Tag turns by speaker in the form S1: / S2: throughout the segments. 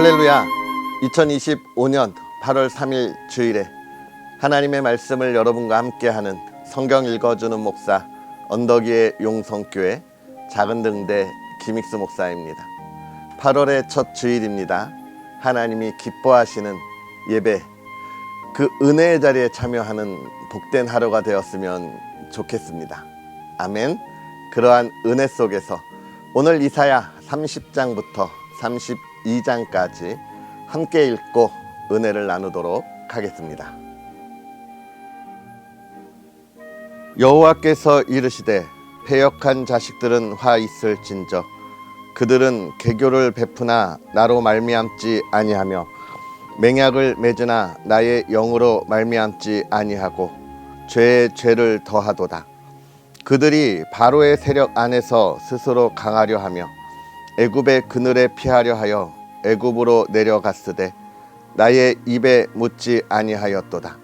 S1: 할렐루야. 2025년 8월 3일 주일에 하나님의 말씀을 여러분과 함께하는 성경 읽어주는 목사 언덕위의 용성교회 작은등대 김익수 목사입니다. 8월의 첫 주일입니다. 하나님이 기뻐하시는 예배, 그 은혜의 자리에 참여하는 복된 하루가 되었으면 좋겠습니다. 아멘. 그러한 은혜 속에서 오늘 이사야 30장부터 32장까지 함께 읽고 은혜를 나누도록 하겠습니다. 여호와께서 이르시되 패역한 자식들은 화 있을진저 그들은 개교를 베푸나 나로 말미암지 아니하며 맹약을 맺으나 나의 영으로 말미암지 아니하고 죄에 죄를 더하도다. 그들이 바로의 세력 안에서 스스로 강하려 하며 애굽의 그늘에 피하려 하여 애굽으로 내려갔으되 나의 입에 묻지 아니하였도다.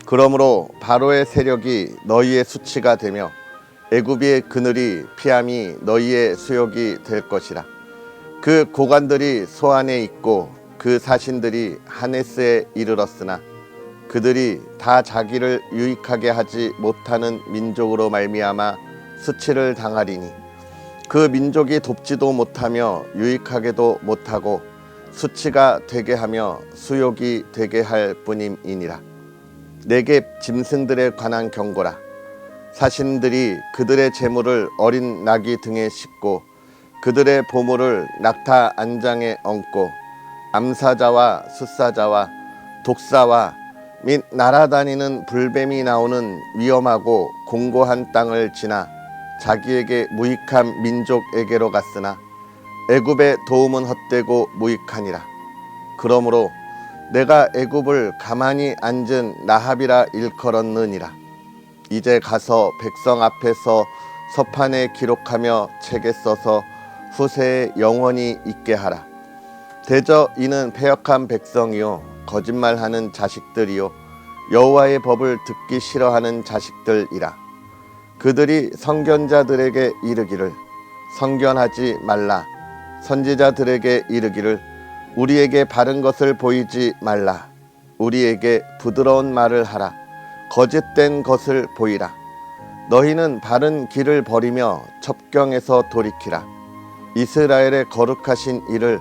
S1: 그러므로 바로의 세력이 너희의 수치가 되며 애굽의 그늘이 피함이 너희의 수욕이 될 것이라. 그 고관들이 소안에 있고 그 사신들이 하네스에 이르렀으나 그들이 다 자기를 유익하게 하지 못하는 민족으로 말미암아 수치를 당하리니 그 민족이 돕지도 못하며 유익하게도 못하고 수치가 되게 하며 수욕이 되게 할 뿐임이니라. 내게 짐승들에 관한 경고라. 사신들이 그들의 재물을 어린 나귀 등에 싣고 그들의 보물을 낙타 안장에 얹고 암사자와 숫사자와 독사와 및 날아다니는 불뱀이 나오는 위험하고 공고한 땅을 지나 자기에게 무익한 민족에게로 갔으나 애굽의 도움은 헛되고 무익하니라. 그러므로 내가 애굽을 가만히 앉은 나합이라 일컬었느니라. 이제 가서 백성 앞에서 서판에 기록하며 책에 써서 후세에 영원히 있게 하라. 대저 이는 패역한 백성이요 거짓말하는 자식들이요 여호와의 법을 듣기 싫어하는 자식들이라. 그들이 선견자들에게 이르기를 선견하지 말라. 선지자들에게 이르기를 우리에게 바른 것을 보이지 말라. 우리에게 부드러운 말을 하라. 거짓된 것을 보이라. 너희는 바른 길을 버리며 첩경에서 돌이키라. 이스라엘의 거룩하신 이를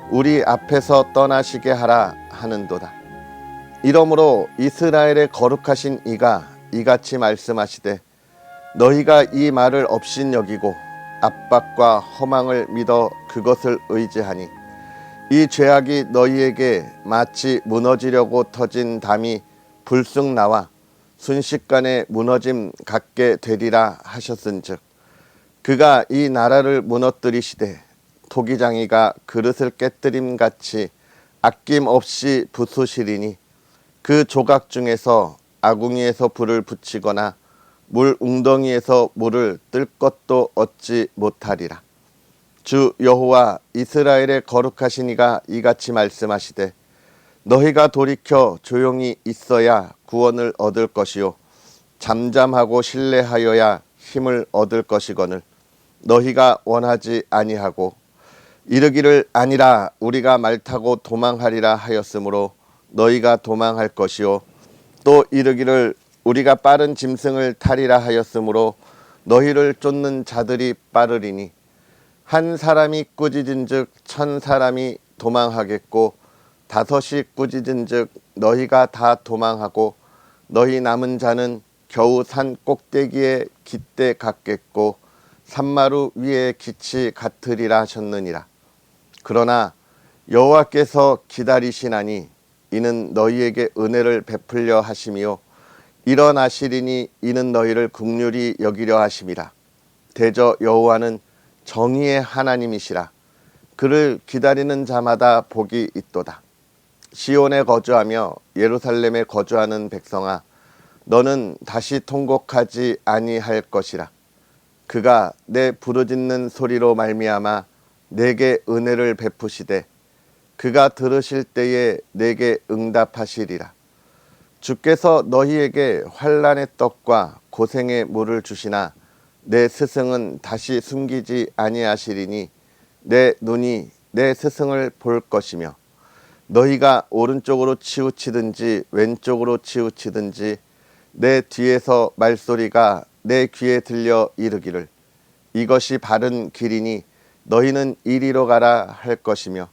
S1: 우리 앞에서 떠나시게 하라 하는도다. 이러므로 이스라엘의 거룩하신 이가 이같이 말씀하시되 너희가 이 말을 업신여기고 압박과 허망을 믿어 그것을 의지하니 이 죄악이 너희에게 마치 무너지려고 터진 담이 불쑥 나와 순식간에 무너짐 같게 되리라 하셨은즉 그가 이 나라를 무너뜨리시되 토기장이가 그릇을 깨뜨림같이 아낌없이 부수시리니 그 조각 중에서 아궁이에서 불을 붙이거나 물 웅덩이에서 물을 뜰 것도 얻지 못하리라. 주 여호와 이스라엘의 거룩하신 이가 이같이 말씀하시되 너희가 돌이켜 조용히 있어야 구원을 얻을 것이요 잠잠하고 신뢰하여야 힘을 얻을 것이거늘 너희가 원하지 아니하고 이르기를 아니라 우리가 말 타고 도망하리라 하였으므로 너희가 도망할 것이요 또 이르기를 우리가 빠른 짐승을 타리라 하였으므로 너희를 쫓는 자들이 빠르리니 한 사람이 꾸짖은즉 천 사람이 도망하겠고 다섯이 꾸짖은즉 너희가 다 도망하고 너희 남은 자는 겨우 산 꼭대기에 깃대 같겠고 산마루 위에 깃이 같으리라 하셨느니라. 그러나 여호와께서 기다리시나니 이는 너희에게 은혜를 베풀려 하심이요 일어나시리니 이는 너희를 긍휼히 여기려 하심이라. 대저 여호와는 정의의 하나님이시라. 그를 기다리는 자마다 복이 있도다. 시온에 거주하며 예루살렘에 거주하는 백성아 너는 다시 통곡하지 아니할 것이라. 그가 내 부르짖는 소리로 말미암아 내게 은혜를 베푸시되 그가 들으실 때에 내게 응답하시리라. 주께서 너희에게 환난의 떡과 고생의 물을 주시나 내 스승은 다시 숨기지 아니하시리니 내 눈이 내 스승을 볼 것이며 너희가 오른쪽으로 치우치든지 왼쪽으로 치우치든지 내 뒤에서 말소리가 내 귀에 들려 이르기를 이것이 바른 길이니 너희는 이리로 가라 할 것이며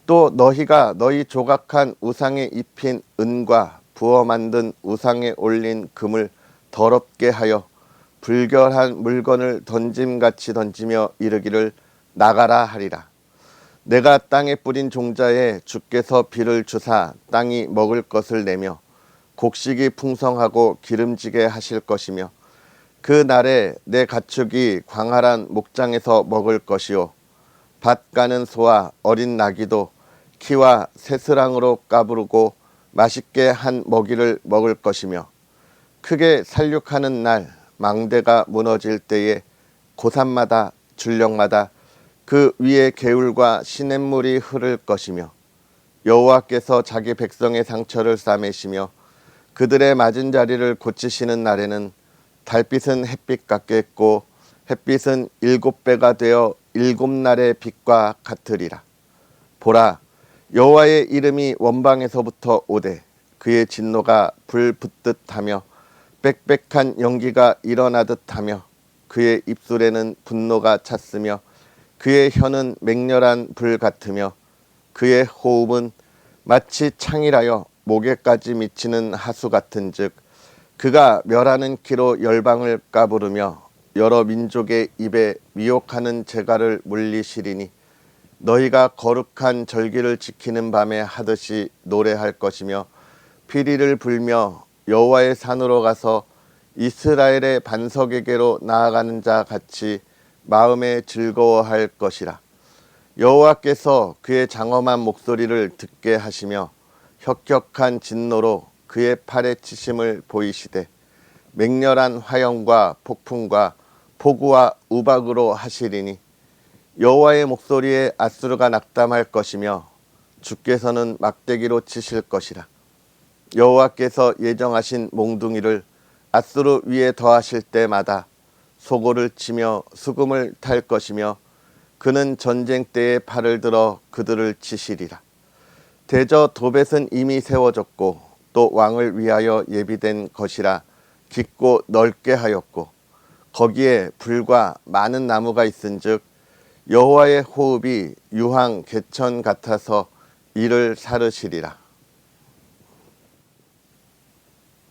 S1: 또 너희가 너희 조각한 우상에 입힌 은과 부어 만든 우상에 올린 금을 더럽게 하여 불결한 물건을 던짐같이 던지며 이르기를 나가라 하리라. 내가 땅에 뿌린 종자에 주께서 비를 주사 땅이 먹을 것을 내며 곡식이 풍성하고 기름지게 하실 것이며 그 날에 내 가축이 광활한 목장에서 먹을 것이요 밭 가는 소와 어린 나귀도 키와 새스랑으로 까부르고 맛있게 한 먹이를 먹을 것이며 크게 살육하는 날 망대가 무너질 때에 고산마다 줄령마다 그 위에 개울과 시냇물이 흐를 것이며 여호와께서 자기 백성의 상처를 싸매시며 그들의 맞은 자리를 고치시는 날에는 달빛은 햇빛 같겠고 햇빛은 7배가 되어 7날의 빛과 같으리라. 보라, 여호와의 이름이 원방에서부터 오되 그의 진노가 불 붙듯 하며 빽빽한 연기가 일어나듯 하며 그의 입술에는 분노가 찼으며 그의 혀는 맹렬한 불 같으며 그의 호흡은 마치 창이라여 목에까지 미치는 하수 같은즉 그가 멸하는 키로 열방을 까부르며 여러 민족의 입에 미혹하는 재갈을 물리시리니 너희가 거룩한 절기를 지키는 밤에 하듯이 노래할 것이며 피리를 불며 여호와의 산으로 가서 이스라엘의 반석에게로 나아가는 자 같이 마음에 즐거워할 것이라. 여호와께서 그의 장엄한 목소리를 듣게 하시며 혁혁한 진노로 그의 팔에 치심을 보이시되 맹렬한 화염과 폭풍과 폭우와 우박으로 하시리니 여호와의 목소리에 앗수르가 낙담할 것이며 주께서는 막대기로 치실 것이라. 여호와께서 예정하신 몽둥이를 앗수르 위에 더하실 때마다 소고를 치며 수금을 탈 것이며 그는 전쟁 때에 팔을 들어 그들을 치시리라. 대저 도벳은 이미 세워졌고 또 왕을 위하여 예비된 것이라 깊고 넓게 하였고 거기에 불과 많은 나무가 있은즉 여호와의 호흡이 유황 개천 같아서 이를 사르시리라.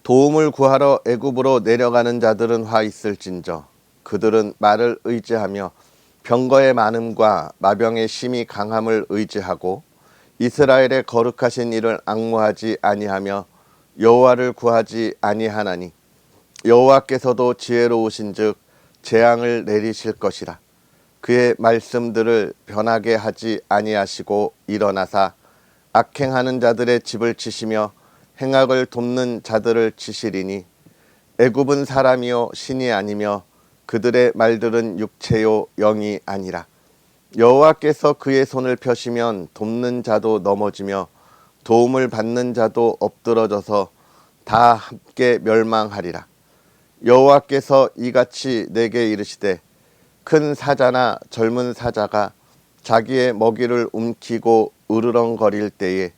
S1: 도움을 구하러 애굽으로 내려가는 자들은 화 있을진저 그들은 말을 의지하며 병거의 많음과 마병의 심히 강함을 의지하고 이스라엘의 거룩하신 이를 앙무하지 아니하며 여호와를 구하지 아니하나니 여호와께서도 지혜로우신즉 재앙을 내리실 것이라. 그의 말씀들을 변하게 하지 아니하시고 일어나사 악행하는 자들의 집을 치시며 행악을 돕는 자들을 치시리니 애굽은 사람이요 신이 아니며 그들의 말들은 육체요 영이 아니라. 여호와께서 그의 손을 펴시면 돕는 자도 넘어지며 도움을 받는 자도 엎드러져서 다 함께 멸망하리라. 여호와께서 이같이 내게 이르시되 큰 사자나 젊은 사자가 자기의 먹이를 움키고 으르렁거릴 때에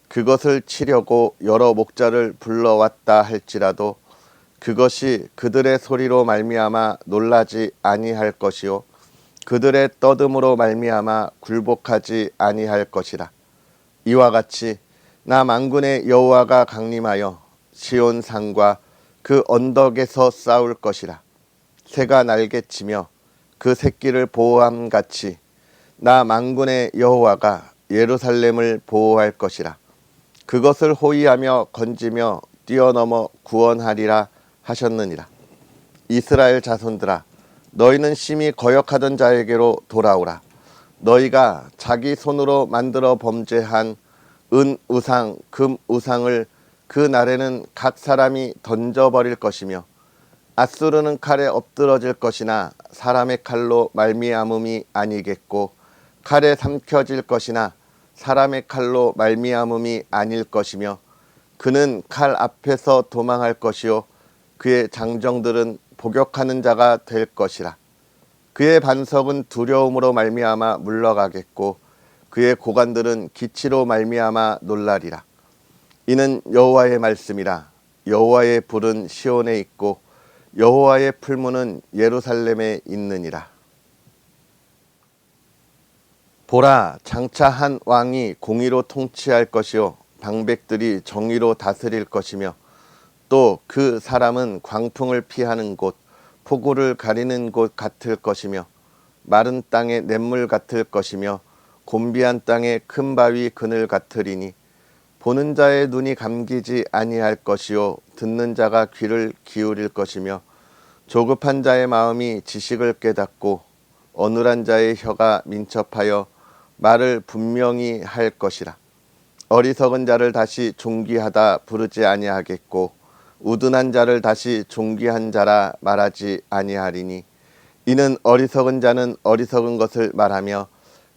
S1: 그것을 치려고 여러 목자를 불러왔다 할지라도 그것이 그들의 소리로 말미암아 놀라지 아니할 것이요 그들의 떠듦으로 말미암아 굴복하지 아니할 것이라. 이와 같이 나 만군의 여호와가 강림하여 시온 산과 그 언덕에서 싸울 것이라. 새가 날개치며 그 새끼를 보호함같이 나 만군의 여호와가 예루살렘을 보호할 것이라. 그것을 호위하며 건지며 뛰어넘어 구원하리라 하셨느니라. 이스라엘 자손들아, 너희는 심히 거역하던 자에게로 돌아오라. 너희가 자기 손으로 만들어 범죄한 은 우상, 금 우상을 그 날에는 각 사람이 던져버릴 것이며 앗수르는 칼에 엎드러질 것이나 사람의 칼로 말미암음이 아니겠고 칼에 삼켜질 것이나 사람의 칼로 말미암음이 아닐 것이며 그는 칼 앞에서 도망할 것이요 그의 장정들은 복역하는 자가 될 것이라. 그의 반석은 두려움으로 말미암아 물러가겠고 그의 고관들은 기치로 말미암아 놀라리라. 이는 여호와의 말씀이라. 여호와의 불은 시온에 있고 여호와의 풀무는 예루살렘에 있느니라. 보라, 장차 한 왕이 공의로 통치할 것이요 방백들이 정의로 다스릴 것이며 또 그 사람은 광풍을 피하는 곳, 폭우를 가리는 곳 같을 것이며 마른 땅의 냇물 같을 것이며 곤비한 땅의 큰 바위 그늘 같으리니 보는 자의 눈이 감기지 아니할 것이요 듣는 자가 귀를 기울일 것이며 조급한 자의 마음이 지식을 깨닫고 어눌한 자의 혀가 민첩하여 말을 분명히 할 것이라. 어리석은 자를 다시 존귀하다 부르지 아니하겠고 우둔한 자를 다시 존귀한 자라 말하지 아니하리니 이는 어리석은 자는 어리석은 것을 말하며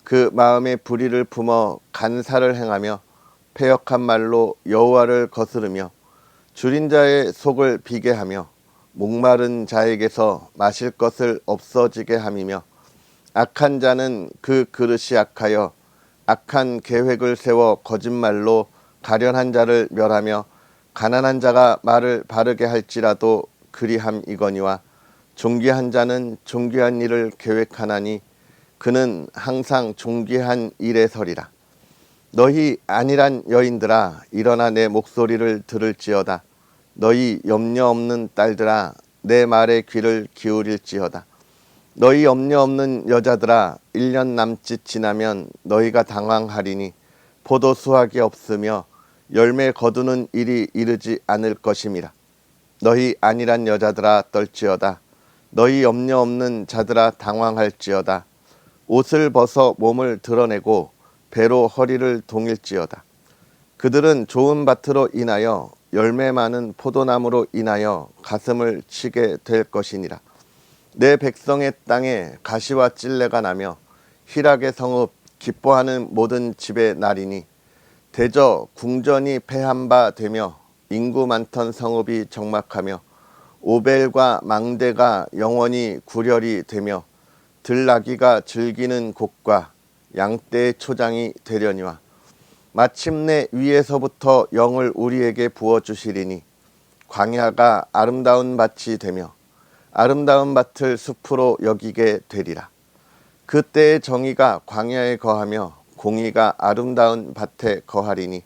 S1: 그 마음에 불의를 품어 간사를 행하며 패역한 말로 여호와를 거스르며 줄인 자의 속을 비게 하며 목마른 자에게서 마실 것을 없어지게 함이며 악한 자는 그 그릇이 악하여 악한 계획을 세워 거짓말로 가련한 자를 멸하며 가난한 자가 말을 바르게 할지라도 그리함이거니와 존귀한 자는 존귀한 일을 계획하나니 그는 항상 존귀한 일에 서리라. 너희 안일한 여인들아 일어나 내 목소리를 들을지어다. 너희 염려 없는 딸들아 내 말에 귀를 기울일지어다. 너희 염려 없는 여자들아 1년 남짓 지나면 너희가 당황하리니 포도 수확이 없으며 열매 거두는 일이 이르지 않을 것임이라. 너희 안일한 여자들아 떨지어다. 너희 염려 없는 자들아 당황할지어다. 옷을 벗어 몸을 드러내고 배로 허리를 동일지어다. 그들은 좋은 밭으로 인하여 열매 많은 포도나무로 인하여 가슴을 치게 될 것이니라. 내 백성의 땅에 가시와 찔레가 나며 희락의 성읍 기뻐하는 모든 집의 날이니 대저 궁전이 패한 바 되며 인구 많던 성읍이 적막하며 오벨과 망대가 영원히 구렬이 되며 들나귀가 즐기는 곳과 양떼의 초장이 되려니와 마침내 위에서부터 영을 우리에게 부어주시리니 광야가 아름다운 밭이 되며 아름다운 밭을 숲으로 여기게 되리라. 그때의 정의가 광야에 거하며 공의가 아름다운 밭에 거하리니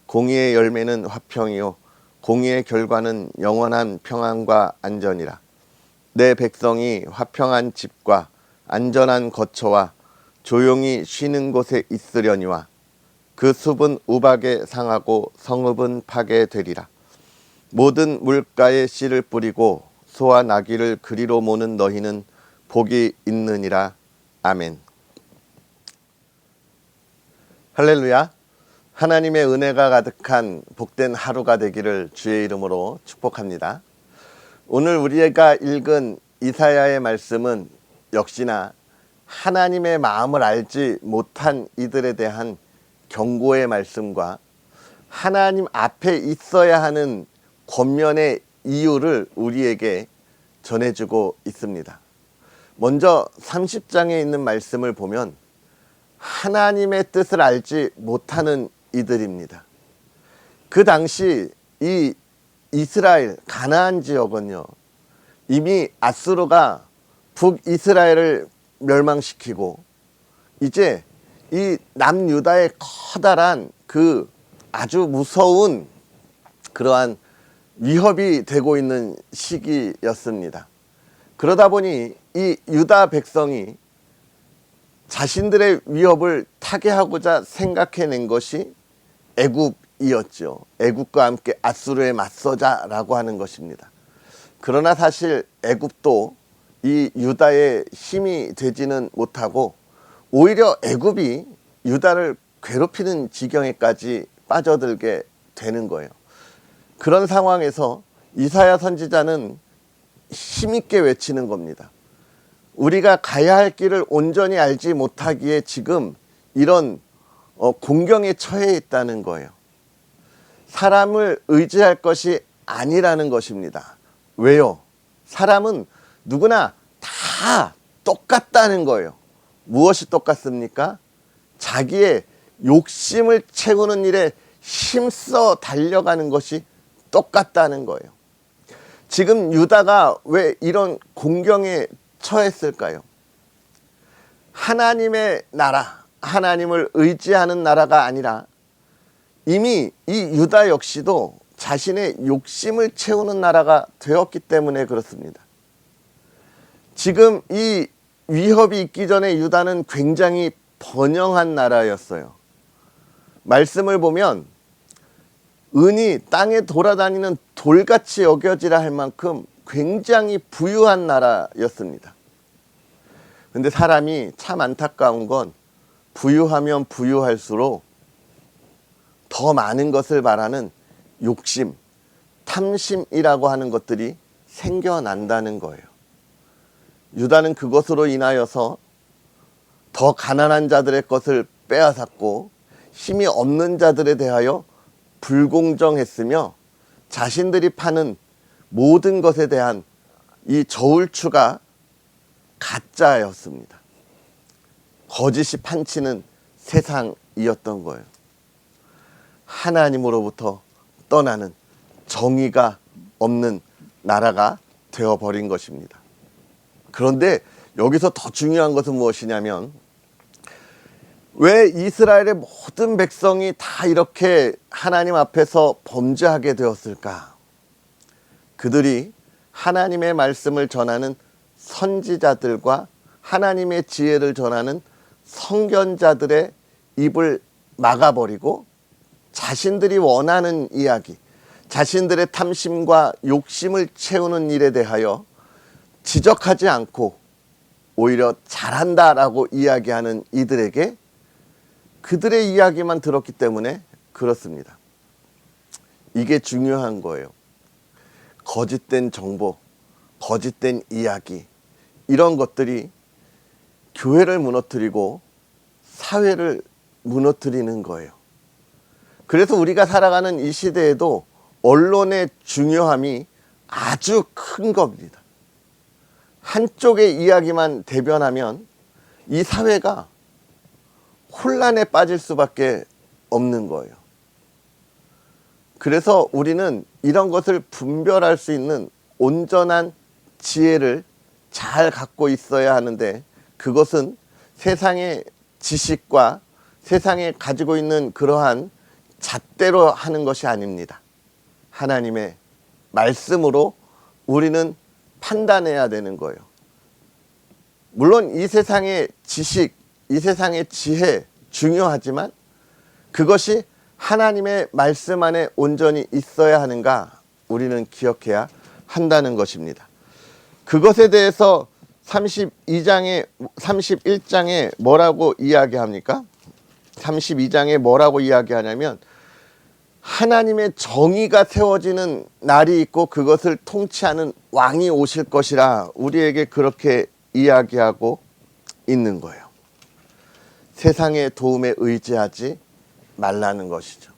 S1: 공의의 열매는 화평이요 공의의 결과는 영원한 평안과 안전이라. 내 백성이 화평한 집과 안전한 거처와 조용히 쉬는 곳에 있으려니와 그 숲은 우박에 상하고 성읍은 파괴되리라. 모든 물가에 씨를 뿌리고 소와 나귀를 그리로 모는 너희는 복이 있느니라. 아멘. 할렐루야. 하나님의 은혜가 가득한 복된 하루가 되기를 주의 이름으로 축복합니다. 오늘 우리가 읽은 이사야의 말씀은 역시나 하나님의 마음을 알지 못한 이들에 대한 경고의 말씀과 하나님 앞에 있어야 하는 권면의 이유를 우리에게 전해주고 있습니다. 먼저 30장에 있는 말씀을 보면 하나님의 뜻을 알지 못하는 이들입니다. 그 당시 이 이스라엘 가나안 지역은요 이미 아수르가 북이스라엘을 멸망시키고 이제 이 남유다의 커다란 그 아주 무서운 그러한 위협이 되고 있는 시기였습니다. 그러다 보니 이 유다 백성이 자신들의 위협을 타개하고자 생각해낸 것이 애굽이었죠. 애굽과 함께 아수르에 맞서자라고 하는 것입니다. 그러나 사실 애굽도 이 유다의 힘이 되지는 못하고 오히려 애굽이 유다를 괴롭히는 지경에까지 빠져들게 되는 거예요. 그런 상황에서 이사야 선지자는 힘있게 외치는 겁니다. 우리가 가야 할 길을 온전히 알지 못하기에 지금 이런 공경에 처해 있다는 거예요. 사람을 의지할 것이 아니라는 것입니다. 왜요? 사람은 누구나 다 똑같다는 거예요. 무엇이 똑같습니까? 자기의 욕심을 채우는 일에 힘써 달려가는 것이 똑같다는 거예요. 지금 유다가 왜 이런 공경에 처했을까요? 하나님의 나라, 하나님을 의지하는 나라가 아니라 이미 이 유다 역시도 자신의 욕심을 채우는 나라가 되었기 때문에 그렇습니다. 지금 이 위협이 있기 전에 유다는 굉장히 번영한 나라였어요. 말씀을 보면 은이 땅에 돌아다니는 돌같이 여겨지라 할 만큼 굉장히 부유한 나라였습니다. 근데 사람이 참 안타까운 건 부유하면 부유할수록 더 많은 것을 바라는 욕심, 탐심이라고 하는 것들이 생겨난다는 거예요. 유다는 그것으로 인하여서 더 가난한 자들의 것을 빼앗았고 힘이 없는 자들에 대하여 불공정했으며 자신들이 파는 모든 것에 대한 이 저울추가 가짜였습니다. 거짓이 판치는 세상이었던 거예요. 하나님으로부터 떠나는 정의가 없는 나라가 되어버린 것입니다. 그런데 여기서 더 중요한 것은 무엇이냐면 왜 이스라엘의 모든 백성이 다 이렇게 하나님 앞에서 범죄하게 되었을까? 그들이 하나님의 말씀을 전하는 선지자들과 하나님의 지혜를 전하는 선견자들의 입을 막아버리고 자신들이 원하는 이야기, 자신들의 탐심과 욕심을 채우는 일에 대하여 지적하지 않고 오히려 잘한다라고 이야기하는 이들에게 그들의 이야기만 들었기 때문에 그렇습니다. 이게 중요한 거예요. 거짓된 정보, 거짓된 이야기, 이런 것들이 교회를 무너뜨리고 사회를 무너뜨리는 거예요. 그래서 우리가 살아가는 이 시대에도 언론의 중요함이 아주 큰 겁니다. 한쪽의 이야기만 대변하면 이 사회가 혼란에 빠질 수밖에 없는 거예요. 그래서 우리는 이런 것을 분별할 수 있는 온전한 지혜를 잘 갖고 있어야 하는데 그것은 세상의 지식과 세상에 가지고 있는 그러한 잣대로 하는 것이 아닙니다. 하나님의 말씀으로 우리는 판단해야 되는 거예요. 물론 이 세상의 지식, 이 세상의 지혜 중요하지만 그것이 하나님의 말씀 안에 온전히 있어야 하는가 우리는 기억해야 한다는 것입니다. 그것에 대해서 31장에 뭐라고 이야기합니까? 32장에 뭐라고 이야기하냐면 하나님의 정의가 세워지는 날이 있고 그것을 통치하는 왕이 오실 것이라 우리에게 그렇게 이야기하고 있는 거예요. 세상의 도움에 의지하지 말라는 것이죠.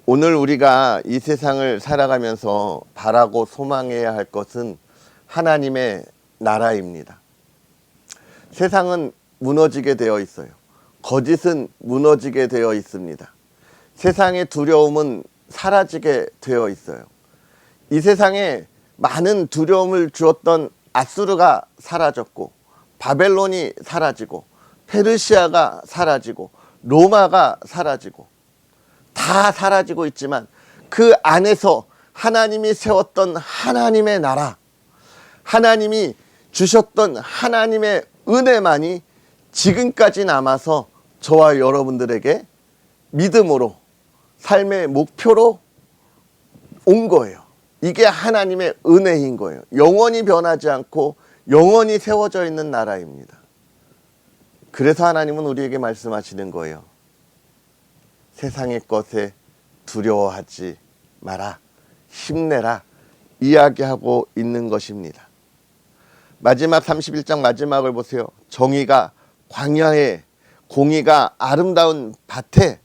S1: 오늘 우리가 이 세상을 살아가면서 바라고 소망해야 할 것은 하나님의 나라입니다. 세상은 무너지게 되어 있어요. 거짓은 무너지게 되어 있습니다. 세상의 두려움은 사라지게 되어 있어요. 이 세상에 많은 두려움을 주었던 아수르가 사라졌고 바벨론이 사라지고 페르시아가 사라지고 로마가 사라지고 다 사라지고 있지만 그 안에서 하나님이 세웠던 하나님의 나라, 하나님이 주셨던 하나님의 은혜만이 지금까지 남아서 저와 여러분들에게 믿음으로 삶의 목표로 온 거예요. 이게 하나님의 은혜인 거예요. 영원히 변하지 않고 영원히 세워져 있는 나라입니다. 그래서 하나님은 우리에게 말씀하시는 거예요. 세상의 것에 두려워하지 마라. 힘내라. 이야기하고 있는 것입니다. 마지막 31장 마지막을 보세요. 정의가 광야에, 공의가 아름다운 밭에,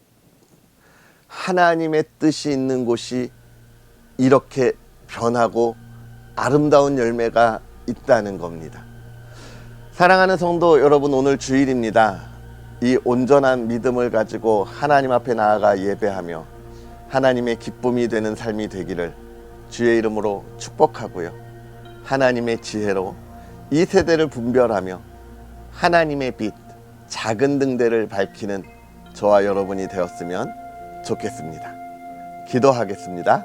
S1: 하나님의 뜻이 있는 곳이 이렇게 변하고 아름다운 열매가 있다는 겁니다. 사랑하는 성도 여러분, 오늘 주일입니다. 이 온전한 믿음을 가지고 하나님 앞에 나아가 예배하며 하나님의 기쁨이 되는 삶이 되기를 주의 이름으로 축복하고요. 하나님의 지혜로 이 세대를 분별하며 하나님의 빛, 작은 등대를 밝히는 저와 여러분이 되었으면 좋겠습니다. 기도하겠습니다.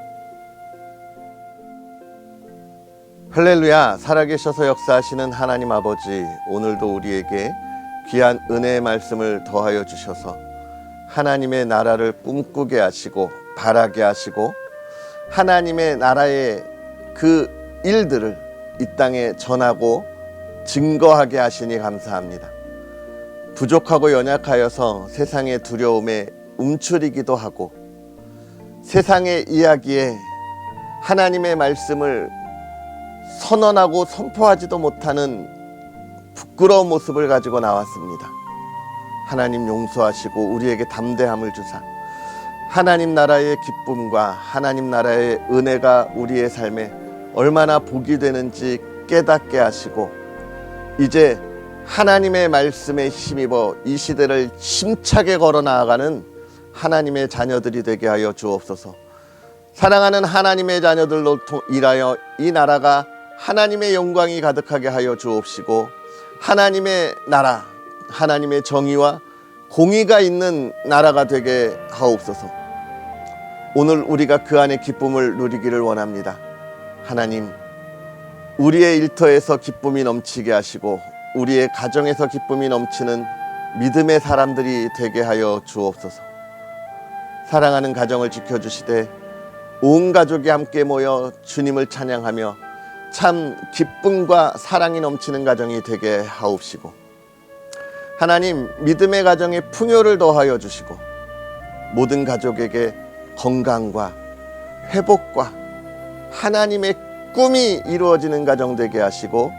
S1: 할렐루야. 살아계셔서 역사하시는 하나님 아버지, 오늘도 우리에게 귀한 은혜의 말씀을 더하여 주셔서 하나님의 나라를 꿈꾸게 하시고 바라게 하시고 하나님의 나라의 그 일들을 이 땅에 전하고 증거하게 하시니 감사합니다. 부족하고 연약하여서 세상의 두려움에 움츠리기도 하고 세상의 이야기에 하나님의 말씀을 선언하고 선포하지도 못하는 부끄러운 모습을 가지고 나왔습니다. 하나님 용서하시고 우리에게 담대함을 주사 하나님 나라의 기쁨과 하나님 나라의 은혜가 우리의 삶에 얼마나 복이 되는지 깨닫게 하시고 이제 하나님의 말씀에 힘입어 이 시대를 힘차게 걸어 나아가는 하나님의 자녀들이 되게 하여 주옵소서. 사랑하는 하나님의 자녀들로 인하여 이 나라가 하나님의 영광이 가득하게 하여 주옵시고 하나님의 나라, 하나님의 정의와 공의가 있는 나라가 되게 하옵소서. 오늘 우리가 그 안에 기쁨을 누리기를 원합니다. 하나님, 우리의 일터에서 기쁨이 넘치게 하시고 우리의 가정에서 기쁨이 넘치는 믿음의 사람들이 되게 하여 주옵소서. 사랑하는 가정을 지켜주시되 온 가족이 함께 모여 주님을 찬양하며 참 기쁨과 사랑이 넘치는 가정이 되게 하옵시고 하나님, 믿음의 가정에 풍요를 더하여 주시고 모든 가족에게 건강과 회복과 하나님의 꿈이 이루어지는 가정 되게 하시고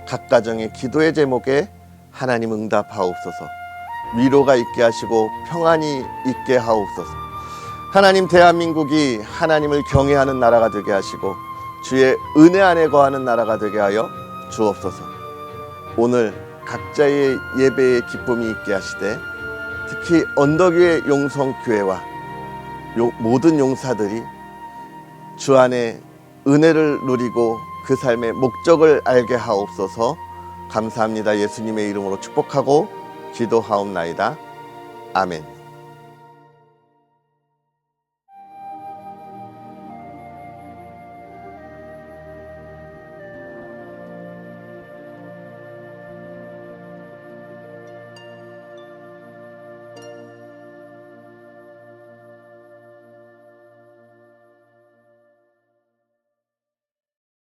S1: 각 가정의 기도의 제목에 하나님 응답하옵소서. 위로가 있게 하시고 평안이 있게 하옵소서. 하나님, 대한민국이 하나님을 경외하는 나라가 되게 하시고 주의 은혜 안에 거하는 나라가 되게 하여 주옵소서. 오늘 각자의 예배에 기쁨이 있게 하시되 특히 언덕 위의 용성교회와 모든 용사들이 주 안에 은혜를 누리고 그 삶의 목적을 알게 하옵소서. 감사합니다. 예수님의 이름으로 축복하고 기도하옵나이다. 아멘.